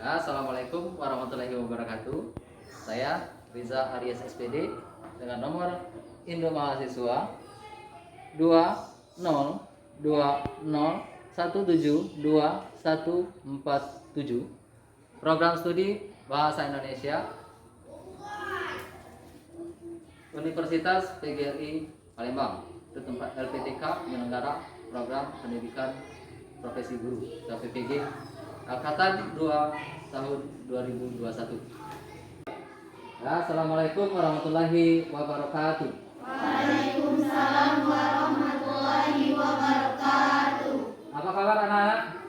Assalamualaikum warahmatullahi wabarakatuh. Saya Riza Aries SPD dengan nomor Indo Mahasiswa 2020172147. Program studi Bahasa Indonesia Universitas PGRI Palembang. Itu tempat LPTK menyelenggara program pendidikan profesi guru atau PPG Angkatan 2 tahun 2021. Assalamualaikum warahmatullahi wabarakatuh. Waalaikumsalam warahmatullahi wabarakatuh. Apa kabar anak-anak?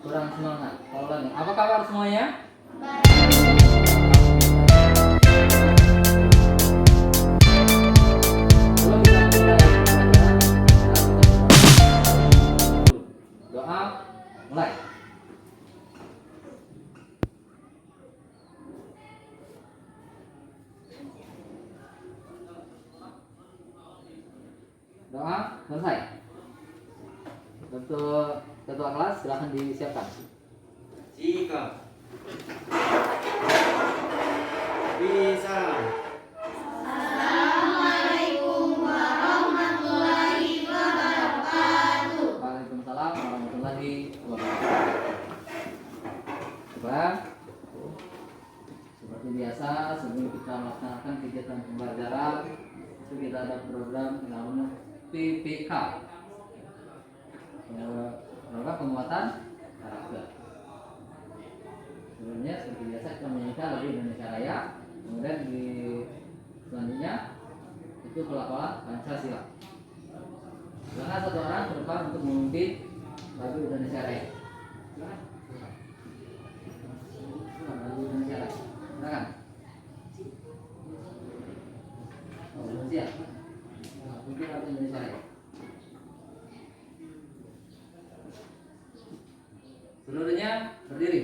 Kurang semangat. Apa kabar semuanya? Doa mulai. Doa selesai. Untuk ketua kelas silahkan disiapkan. Jika bisa. Assalamualaikum warahmatullahi wabarakatuh. Waalaikumsalam warahmatullahi wabarakatuh. Coba seperti biasa sebelum kita melaksanakan kegiatan pembelajaran itu kita ada program namanya PPK, program penguatan karakter. Sebelumnya seperti biasa kita menyanyikan lagu Indonesia Raya, kemudian di selanjutnya itu pelafalan Pancasila. Silakan satu orang ke depan untuk memimpin lagu Indonesia Raya. Silakan lagu Indonesia Raya. Silakan. Oh, belum siap. Mungkin lagu Indonesia Raya. Seluruhnya berdiri.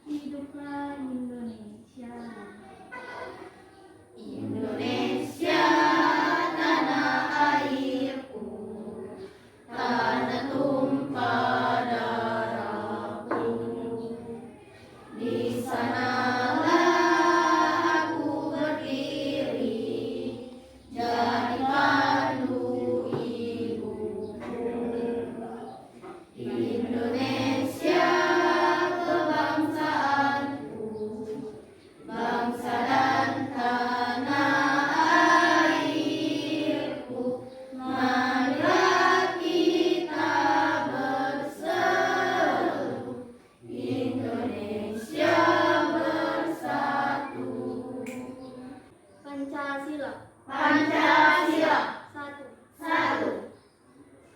Hiduplah Indonesia. Indonesia tanah airku, tanah tumpah darahku. Di sanalah aku berdiri, jadi pandu ibuku. Indonesia kebangsaanku, bangsa dan tanah airku. Marilah kita berseru, Indonesia bersatu. Pancasila. Pancasila. Satu.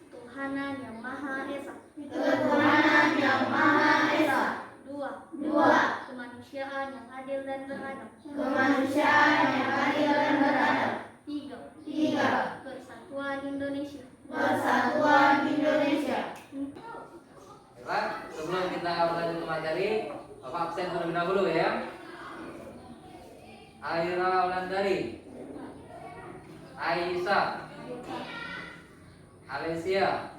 Ketuhanan yang Maha Esa. Ketuhanan yang Maha Esa. Dua. Kemanusiaan yang adil dan beradab. Kemanusiaan yang adil dan beradab. Tiga. Persatuan Indonesia. Persatuan Indonesia. Baik, sebelum kita berlanjut ke materi, Bapak absen terlebih dahulu ya. Aira Wulandari, Aisyah, Alesia,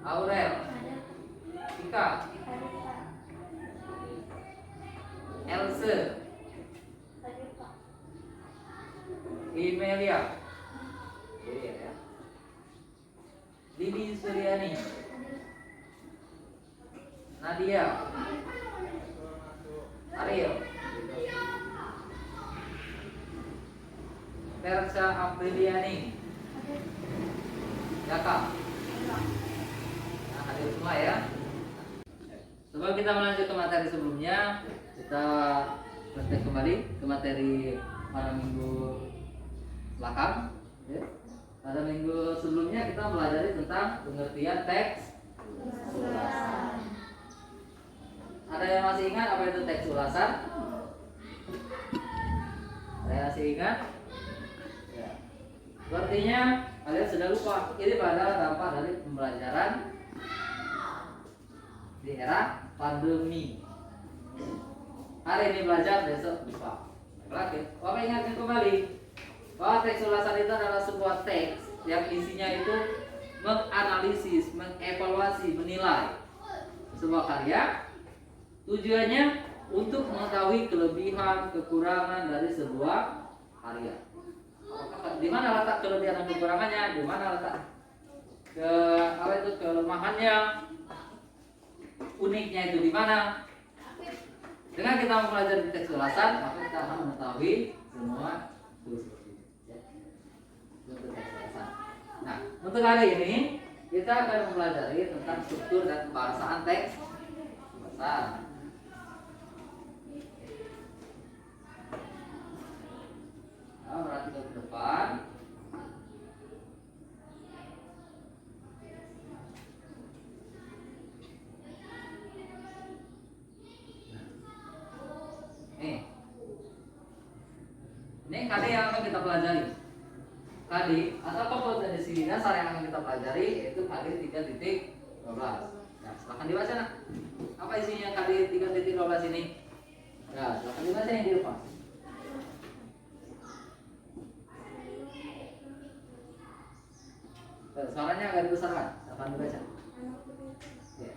Aurel, Ika, Else, Imelia, Didi Suryani, Nadia, Ariel, Tersha Apriliani, Jaka. Nah, hadir semua ya. Sebelum kita melanjut ke materi sebelumnya, kita flashback kembali ke materi pada minggu belakang. Ya. Pada minggu sebelumnya kita pelajari tentang pengertian teks ulasan. Ada yang masih ingat apa itu teks ulasan? Ada yang masih ingat? Ya. Sepertinya kalian sudah lupa. Ini pada dampak dari pembelajaran di era pandemi. Hari ini belajar, besok lupa. Oke Bapak ingatkan kembali bahwa teks ulasan itu adalah sebuah teks yang isinya itu menganalisis, mengevaluasi, menilai sebuah karya. Tujuannya untuk mengetahui kelebihan, kekurangan dari sebuah karya. Di mana letak kelebihan dan kekurangannya, di mana letak kelemahannya, uniknya itu di mana. Dengan kita mempelajari teks ulasan, maka kita akan mengetahui semua itu seperti itu. Ya. Untuk teks ulasan. Nah, untuk hari ini kita akan mempelajari tentang struktur dan kebahasaan teks ulasan. Nah, berarti ke depan. Ini KD yang akan kita pelajari. KD atau kompetensi dasar yang akan kita pelajari yaitu KD 3.12. Nah, silahkan dibaca nak. Apa isinya KD 3.12 ini? Nah, silahkan dibaca yang di depan. Suaranya agak dibesarkan. Silahkan dibaca. Ya,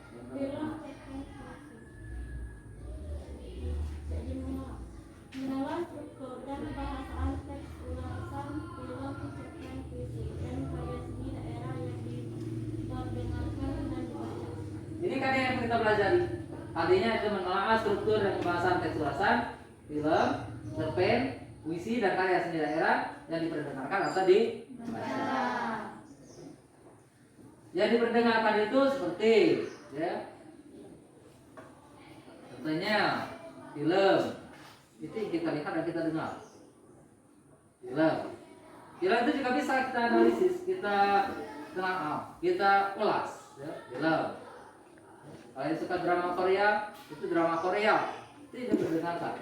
mengenal struktur dan kebahasaan teks ulasan film, cerpen, puisi, dan karya seni daerah yang diperdengarkan dan dibaca. Ini KD yang kita pelajari. KD-nya itu menelaah struktur dan pembahasan teks ulasan, film, cerpen, puisi, dan karya seni daerah yang diperdengarkan atau dibaca. Yang diperdengarkan itu seperti, ya, contohnya film. Itu yang kita lihat dan kita dengar. Film itu juga bisa kita analisis, kita telah kita ulas. Ya, film. Kalau yang suka drama Korea, itu drama Korea. Itu yang diperdengarkan.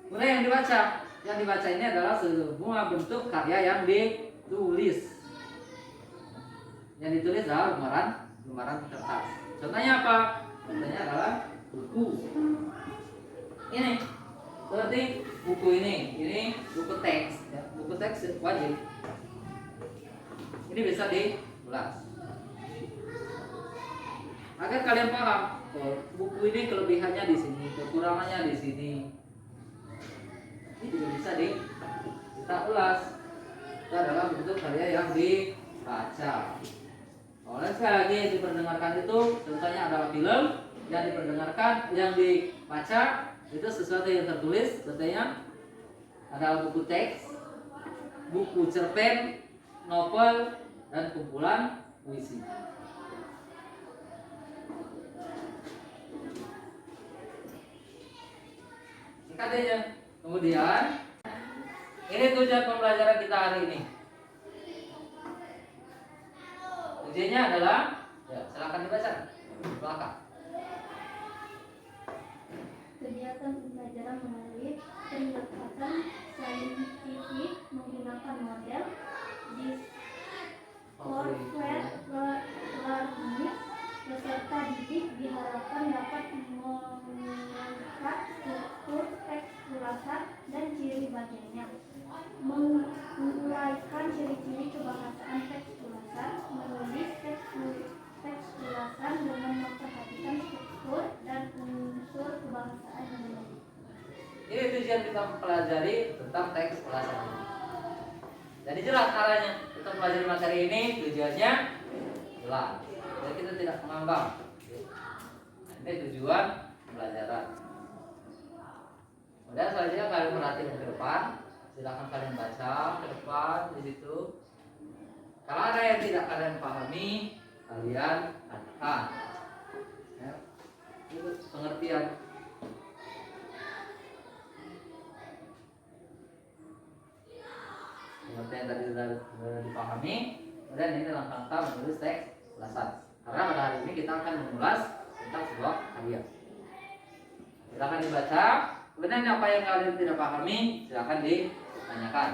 Kemudian yang dibaca ini adalah semua bentuk karya yang ditulis. Yang ditulis adalah lembaran kertas. Contohnya apa? Contohnya adalah buku. Ini seperti buku ini buku teks, ya. Buku teks wajib. Ini bisa diulas. Agar kalian paham, buku ini kelebihannya di sini, kekurangannya di sini. Ini juga bisa kita ulas. Itu adalah bentuk karya yang dibaca. Oleh sekali lagi yang diperdengarkan itu contohnya adalah film, yang diperdengarkan, yang dibaca itu sesuatu yang tertulis, contohnya adalah buku teks, buku cerpen, novel, dan kumpulan puisi. Katanya. Kemudian ini tujuan pembelajaran kita hari ini. Tujuannya adalah, ya, silakan dibaca di belakang. Kegiatan pembelajaran melalui pendekatan saintifik menggunakan model discourse learning. Peserta didik diharapkan dapat mengangkat struktur teks ulasan dan ciri bagiannya, menguraikan ciri-ciri kebahasaan teks ulasan, menulis teks ulasan dengan memperhatikan struktur dan unsur kebahasaan yang lain. Ini tujuan kita mempelajari tentang teks ulasan ini. Jadi jelas caranya kita mempelajari materi ini, tujuannya jelas. Jadi kita tidak mengambang. Ini tujuan pembelajaran. Kemudian selanjutnya kalian perhatikan ke depan. Silakan kalian baca ke depan di situ. Kalau ada yang tidak kalian pahami, kalian katakan. Ya, itu pengertian. Pengertian tadi sudah dipahami. Kemudian ini langkah-langkah menulis teks ulasan. Karena pada hari ini kita akan mengulas tentang sebuah karya. Silakan dibaca. Kemudian apa yang kalian tidak pahami, silakan ditanyakan.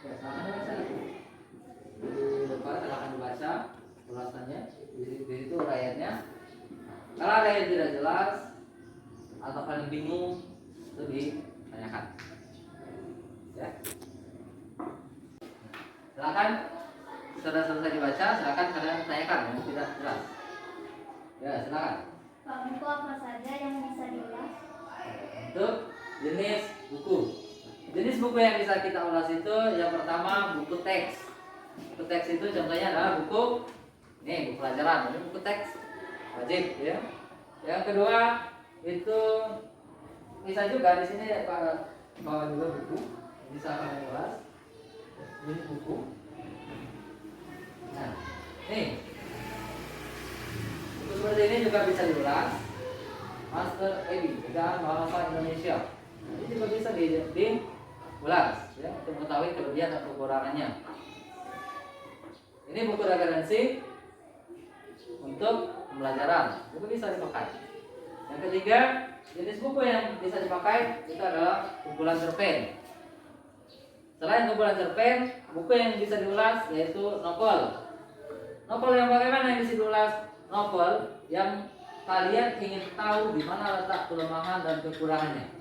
Ya, silakan dibaca. Di depan silakan dibaca ulasannya. Di situ uraiannya. Kalau ada yang tidak jelas atau kalian bingung, itu ditanyakan. Ya. Silakan, sudah selesai dibaca, silakan kalian tanyakan yang tidak jelas. Ya, silakan. Pak, buku apa saja yang bisa diulas? Untuk jenis buku. Jenis buku yang bisa kita ulas itu yang pertama buku teks. Buku teks itu contohnya adalah buku buku pelajaran, ini buku teks wajib ya. Yang kedua itu bisa juga di sini bawa juga buku bisa kalian ulas. Ini buku. Nah, nih buku seperti ini juga bisa diulas. Master EB dan Bahasa Indonesia. Ini juga bisa diulas ya untuk mengetahui kelebihan dan kekurangannya. Ini buku referensi untuk pembelajaran. Buku bisa dipakai. Yang ketiga, jenis buku yang bisa dipakai itu adalah kumpulan cerpen. Selain kumpulan cerpen, buku yang bisa diulas yaitu novel. Novel yang bagaimana yang bisa diulas? Novel yang kalian ingin tahu di mana letak kelemahan dan kekurangannya.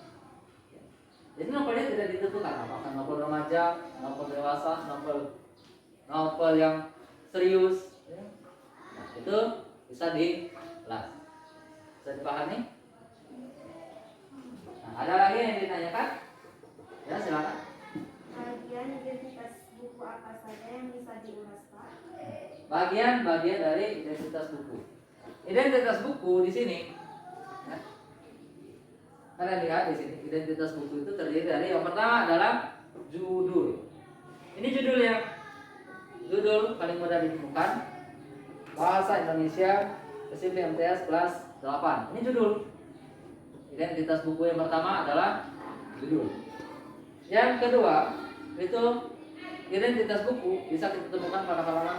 Jadi novelnya tidak ditentukan apakah novel remaja, novel dewasa, novel yang serius. Nah, itu bisa diulas. Bisa dipahami? Nah, ada lagi yang ditanyakan? Ya, silakan. Bagian identitas buku apa saja yang bisa diulas, Pak? Bagian-bagian dari identitas buku. Identitas buku di sini, ya. Kalian lihat di sini, identitas buku itu terdiri dari yang pertama adalah judul. Ini judulnya. Judul paling mudah ditemukan. Bahasa Indonesia SMP MTS kelas 8. Ini judul. Identitas buku yang pertama adalah judul. Yang kedua itu identitas buku bisa kita temukan pada halaman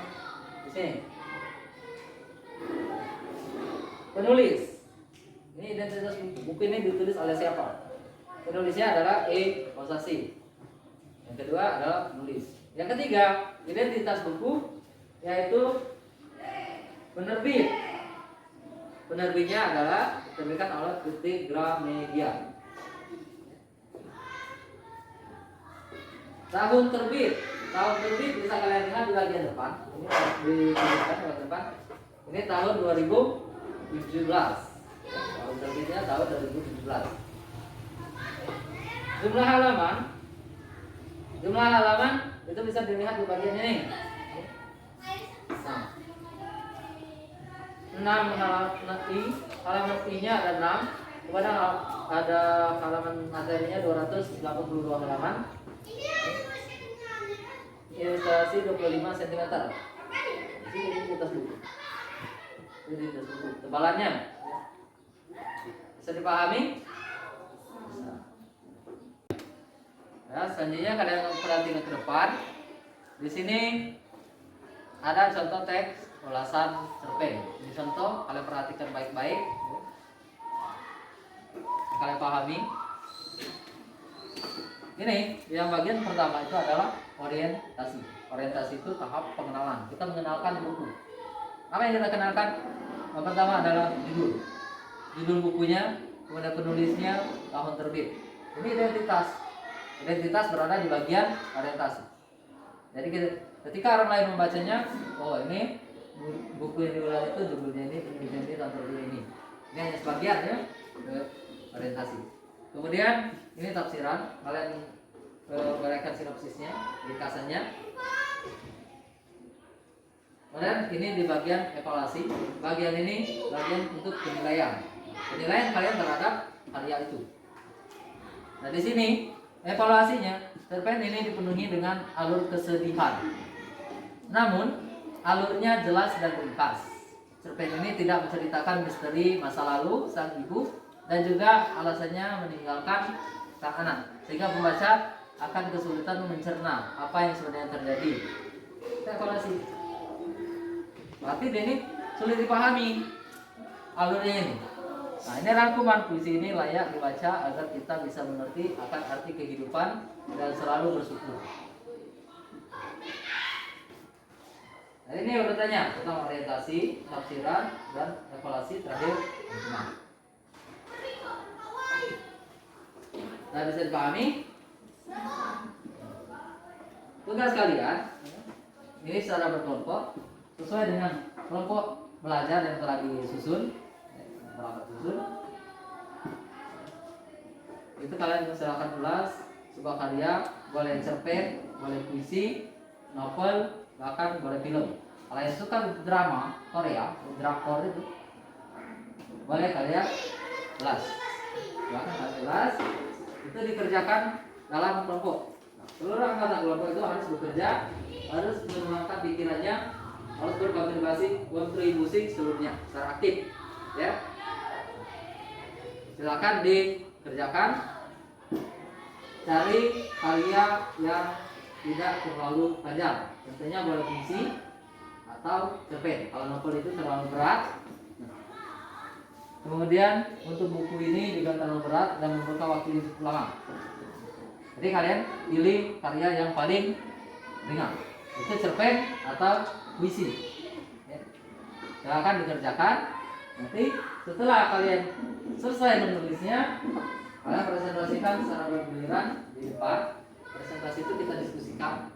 di sini. Penulis. Ini identitas buku. Buku ini ditulis oleh siapa? Penulisnya adalah E. Kosasi. Yang kedua adalah penulis. Yang ketiga, identitas buku yaitu penerbit. Penerbitnya adalah diterbitkan oleh PT Gramedia. Tahun terbit. Tahun terbit bisa kalian lihat di bagian depan. Ini di bagian depan. Ini tahun 2017. Tahun terbitnya tahun 2017. Jumlah halaman itu bisa dilihat di bagian ini. 6 halaman I-nya ada 6. Kemudian ada halaman materinya 282 halaman. Ilustrasi 25 cm. Ini identitas buku. Identitas buku. Tebalannya bisa dipahami? Ya, selanjutnya kalian perhatikan ke depan. Di sini ada contoh teks ulasan cerpen. Ini contoh, kalian perhatikan baik-baik. Kalian pahami. Ini yang bagian pertama itu adalah orientasi. Orientasi itu tahap pengenalan. Kita mengenalkan buku. Apa yang kita kenalkan? Yang pertama adalah judul. Judul bukunya, kemudian penulisnya, tahun terbit. Ini identitas. Identitas berada di bagian orientasi. Jadi ketika orang lain membacanya, oh ini buku yang diulas itu judulnya ini, penulisnya ini, tahun terbit ini. Ini hanya sebagian ya, orientasi. Kemudian ini tafsiran, kalian uraikan sinopsisnya, ringkasannya. Kemudian ini di bagian evaluasi, bagian ini bagian untuk penilaian. Penilaian kalian terhadap karya itu. Nah di sini evaluasinya, cerpen ini dipenuhi dengan alur kesedihan. Namun alurnya jelas dan ringkas. Cerpen ini tidak menceritakan misteri masa lalu sang ibu dan juga alasannya meninggalkan sang anak, sehingga pembaca akan kesulitan mencerna apa yang sebenarnya terjadi. Kita evaluasi. Berarti ini sulit dipahami alurnya ini. Nah ini rangkuman puisi ini layak dibaca agar kita bisa mengerti akan arti kehidupan dan selalu bersyukur. Nah, ini urutannya tentang orientasi, tafsiran, dan evaluasi terakhir lingkungan. Nah, bisa dipahami? Tugas kalian ini secara berkelompok sesuai dengan kelompok belajar yang telah disusun. Itu kalian silakan ulas sebuah karya, boleh cerpen, boleh puisi, novel, bahkan boleh film. Kalau yang suka drama Korea, drakor itu, boleh kalian ulas. Silakan kalian ulas. Itu dikerjakan dalam kelompok. Nah, seluruh anggota kelompok itu harus bekerja, harus menuangkan pikirannya, harus berkontribusi seluruhnya secara aktif, ya. Silakan dikerjakan. Cari karya yang tidak terlalu panjang. Tentunya boleh puisi atau cerpen. Kalau novel itu terlalu berat. Kemudian untuk buku ini juga terlalu berat dan membutuhkan waktu yang cukup lama. Jadi kalian pilih karya yang paling ringan. Itu cerpen atau puisi. Ya. Silakan dikerjakan. Nanti setelah kalian selesai menulisnya, kalian presentasikan secara bergiliran di depan. Presentasi itu kita diskusikan.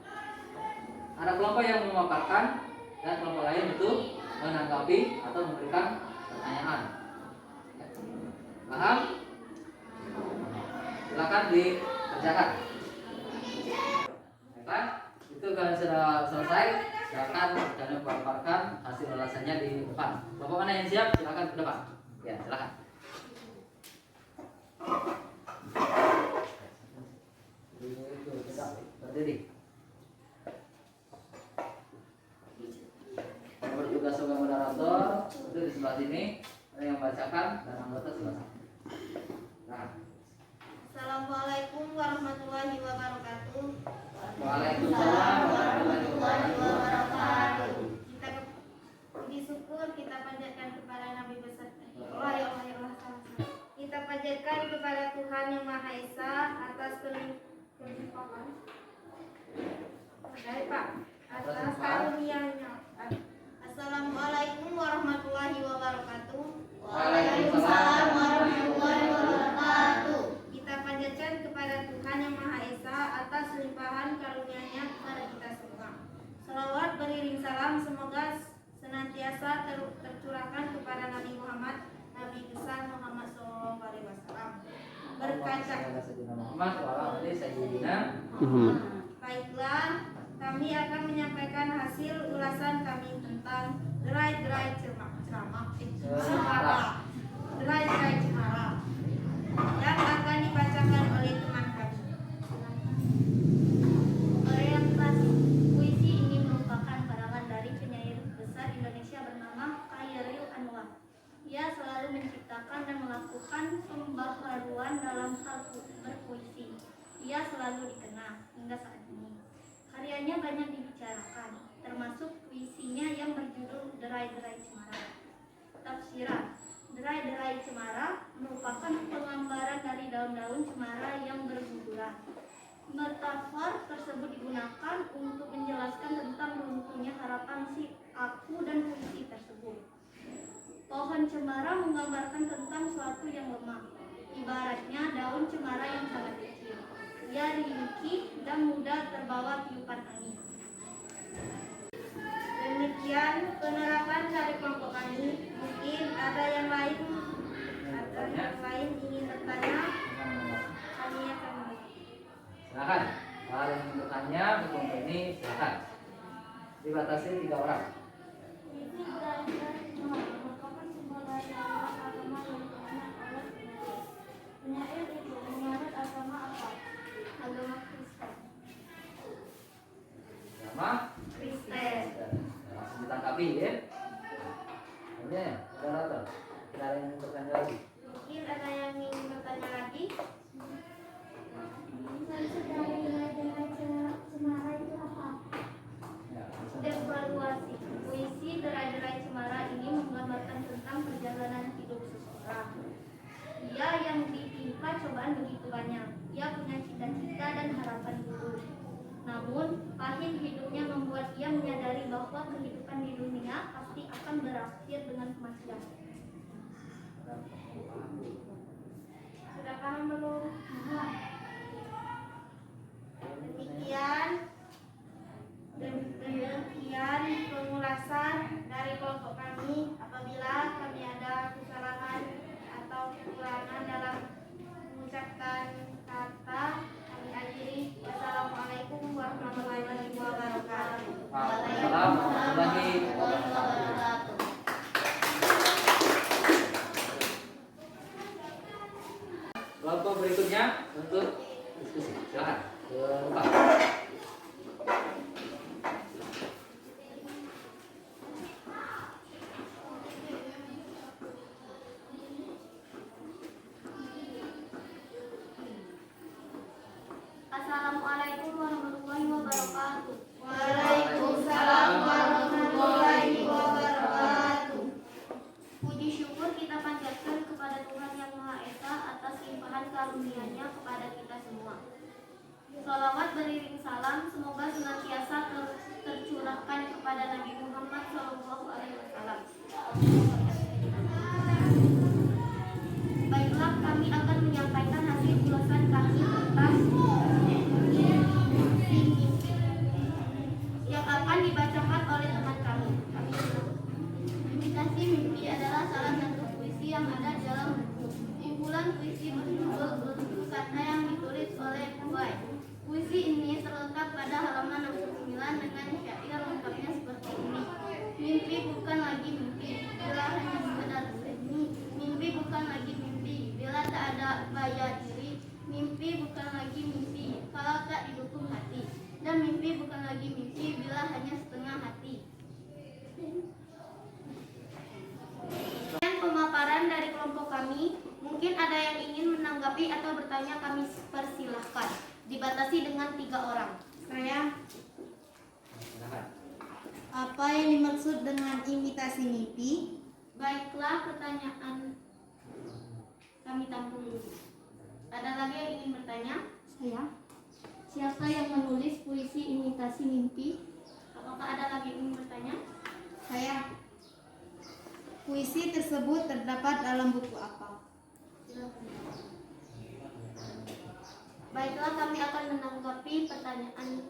Ada kelompok yang memaparkan dan kelompok lain itu menanggapi atau memberikan pertanyaan. Paham? Silakan dikerjakan. Baiklah, itu kalian sudah selesai. Silakan kalian paparkan hasil ulasannya di depan. Kelompok mana yang siap? Silakan ke depan. Ya, silakan. Berdiri. Yang bertugas sebagai moderator itu di sebelah sini, ada yang membacakan dan anggota sebelah sana. Nah. Assalamualaikum warahmatullahi wabarakatuh. Waalaikumsalam warahmatullahi wabarakatuh. Puji syukur kita panjatkan kepada Nabi besar Allah. Kita panjatkan kepada Tuhan Yang Maha Esa atas kelimpahan atas karunia-Nya. Assalamualaikum warahmatullahi wabarakatuh. Waalaikumsalam warahmatullahi wabarakatuh. Kita panjatkan kepada Tuhan Yang Maha Esa atas limpahan karunia-Nya kepada kita semua. Salawat beriring salam semoga senantiasa tercurahkan kepada Nabi Muhammad, Nabi besar Muhammad SAW. Berkaca. Baiklah, kami akan menyampaikan hasil ulasan kami tentang derai-derai cemara. Derai-derai cemara yang akan dibacakan oleh teman kami. Orientasi puisi ini merupakan karangan dari penyair besar Indonesia bernama Khairil Anwar. Ia selalu menciptakan dan melakukan pembaharuan dalam hal berpuisi. Ia selalu dikenal hingga saat ini. Karyanya banyak dibicarakan, termasuk puisinya yang berjudul Derai-Derai Cemara. Tafsiran: Derai-derai cemara merupakan penggambaran dari daun-daun cemara yang berguguran. Metafor tersebut digunakan untuk menjelaskan tentang runtuhnya harapan si aku dan puisi tersebut. Pohon cemara menggambarkan tentang suatu yang lemah, ibaratnya daun cemara yang sangat kecil. Ia ringkih dan mudah terbawa tiupan angin. Demikian penerapan dari kelompok kami. Mungkin ada yang lain ingin bertanya. Kami akan Silakan. Kalau ada yang ingin bertanya untuk ini silakan. Dibatasi 3 orang. Puisi derai-derai cemara merupakan sebuah dari Allah agama yang dianak oleh penyair. Penyair itu menganut agama apa? Agama Kristen. Agama Kristen. langsung ditangkapi ya. Kemudian moderator. Ada yang ingin bertanya lagi? Mungkin ada yang ingin bertanya lagi? Cemara itu apa? Ya, Evaluasi. Puisi Derai-Derai Cemara ini menggambarkan tentang perjalanan hidup seseorang. Ia yang ditimpa cobaan begitu banyak. Ia punya cita-cita dan harapan dulu. Namun pahit hidupnya membuat ia menyadari bahwa kehidupan di dunia pasti akan berakhir dengan kematian. Sudah paham belum? Demikian pengulasan dari kelompok kami. Apabila kami ada kesalahan atau kekurangan dalam mengucapkan kata, kami akhiri. Wassalamualaikum warahmatullahi wabarakatuh. Waalaikumsalam warahmatullahi wabarakatuh. Kelompok berikutnya untuk diskusi. Silakan. Pak. Assalamualaikum warahmatullahi wabarakatuh. Waalaikumsalam warahmatullahi wabarakatuh. Puji syukur kita panjatkan kepada Tuhan Yang Maha Esa atas limpahan karunia-Nya kepada kita semua. Salawat beriring salam semoga senantiasa tercurahkan kepada Nabi Muhammad SAW. Baiklah, kami akan menyampaikan hasil ulasan kami tentang yang akan dibacakan oleh teman kami. Imitasi mimpi adalah salah satu puisi yang ada dalam buku. Kumpulan puisi berjudul Bentuk Kata yang ditulis oleh White. Puisi ini terletak pada halaman 69 dengan syair lengkapnya seperti ini. Mimpi bukan lagi mimpi, bila hanya sekedar seni. Mimpi bukan lagi mimpi, bila tak ada bayar diri. Mimpi bukan lagi mimpi, kalau tak didukung hati. Dan mimpi bukan lagi mimpi, bila hanya setengah hati. Pemaparan dari kelompok kami, mungkin ada yang ingin menanggapi atau bertanya, kami persilahkan. Dibatasi dengan 3 orang. Saya, Silakan. apa yang dimaksud dengan imitasi mimpi? Baiklah, pertanyaan kami tampung dulu. Ada lagi yang ingin bertanya? Saya. Siapa yang menulis puisi imitasi mimpi? Apakah ada lagi yang ingin bertanya? Saya. Puisi tersebut terdapat dalam buku apa? Silakan. Baiklah, kami akan menanggapi pertanyaan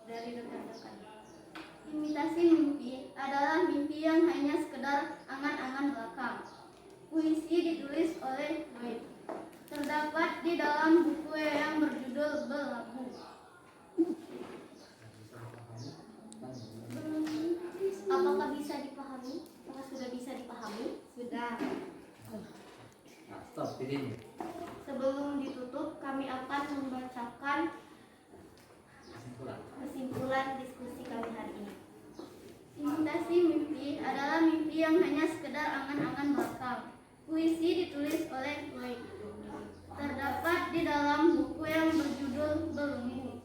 dari rekan-rekan. Imitasi mimpi adalah mimpi yang hanya sekedar angan-angan belaka. Puisi ditulis oleh White. Terdapat di dalam buku yang berjudul Belagu. Apakah bisa dipahami? Apakah sudah bisa dipahami? Sudah. Nah, stop di sini. Sebelum ditutup, kami akan membacakan kesimpulan diskusi kami hari ini. Imitasi mimpi adalah mimpi yang hanya sekedar angan-angan belaka. Puisi ditulis oleh White. Terdapat di dalam buku yang berjudul Belenggu.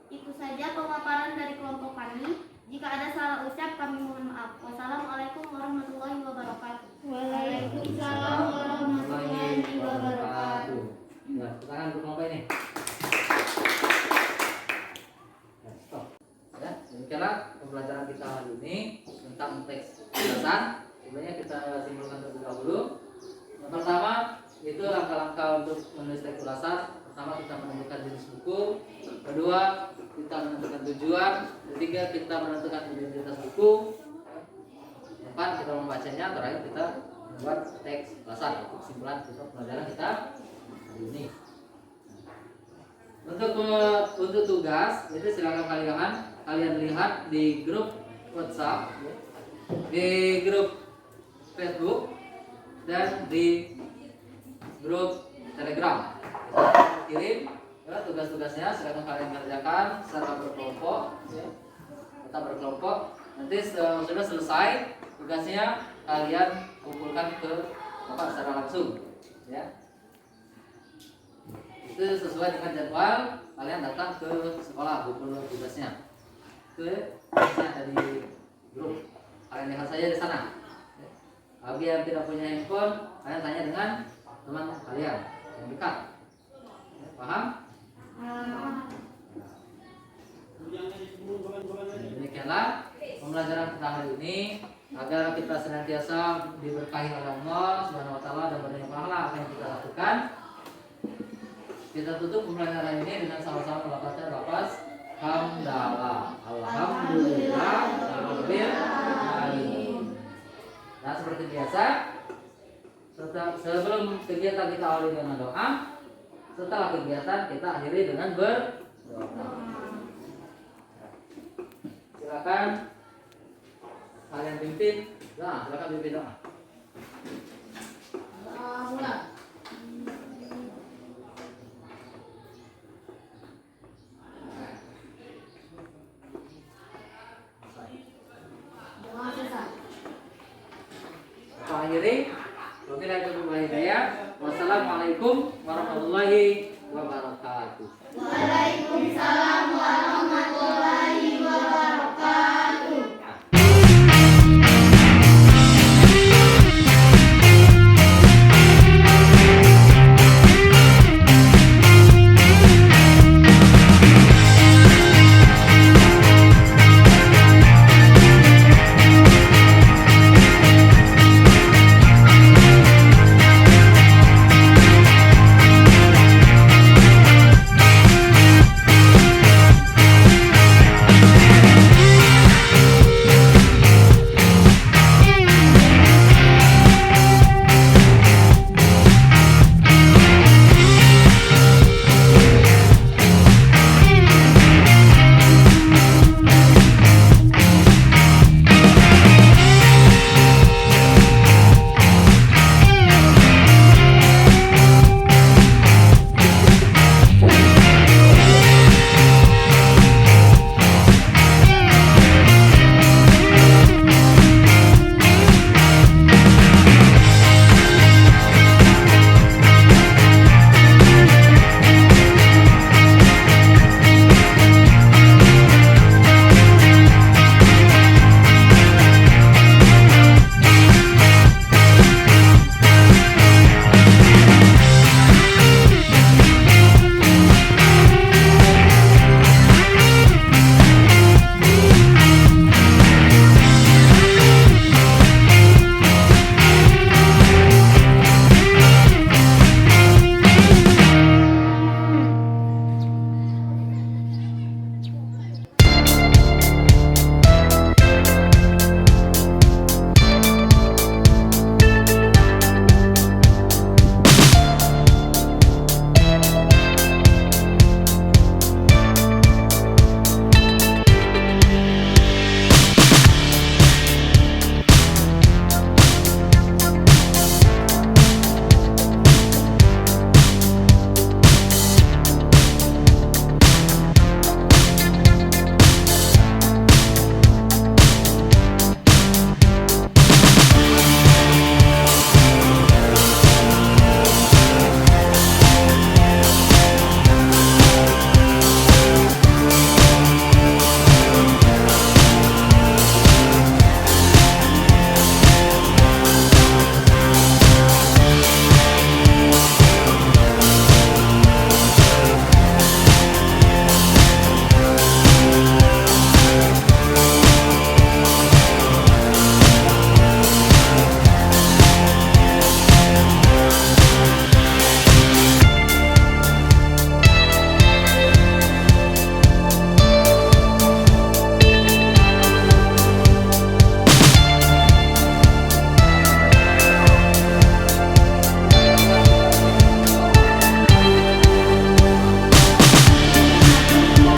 Itu saja pemaparan dari kelompok kami. Jika ada salah ucap, kami mohon maaf. Wassalamualaikum warahmatullahi wabarakatuh. Waalaikumsalam warahmatullahi wabarakatuh. Ya, tangan untuk kelompok ini. Ya, stop. Ya, demikianlah pembelajaran kita hari ini tentang teks ulasan. Sebenarnya kita simpulkan terlebih dahulu. Yang pertama itu langkah-langkah untuk menulis teks ulasan. Pertama, kita menentukan jenis buku. Kedua, kita menentukan tujuan. Ketiga, kita menentukan identitas buku. Keempat, kita membacanya. Terakhir, kita membuat teks ulasan. Itu kesimpulan kita pelajaran kita hari ini. Untuk tugas itu silakan kalian lihat di grup WhatsApp, di grup Facebook, dan di grup Telegram. Kirim ya, tugas-tugasnya, silakan kalian kerjakan secara berkelompok ya. Kita berkelompok, nanti sudah selesai tugasnya kalian kumpulkan ke bapak secara langsung ya. Itu sesuai dengan jadwal, kalian datang ke sekolah kumpul tugasnya. Tugasnya ada di grup, kalian lihat saja di sana. Bagi yang tidak punya handphone, kalian tanya dengan teman kalian yang dekat. Paham? Demikianlah pembelajaran kita hari ini, agar kita senantiasa diberkahi oleh Allah Subhanahu wa taala dan banyak pahala apa yang kita lakukan. Kita tutup pembelajaran ini dengan sama-sama membaca lafaz hamdalah. Alhamdulillah rabbil alamin. Nah, seperti biasa, sebelum kegiatan kita awali dengan doa, setelah kegiatan kita akhiri dengan berdoa. Silakan kalian pimpin. Nah, silakan pimpin doa.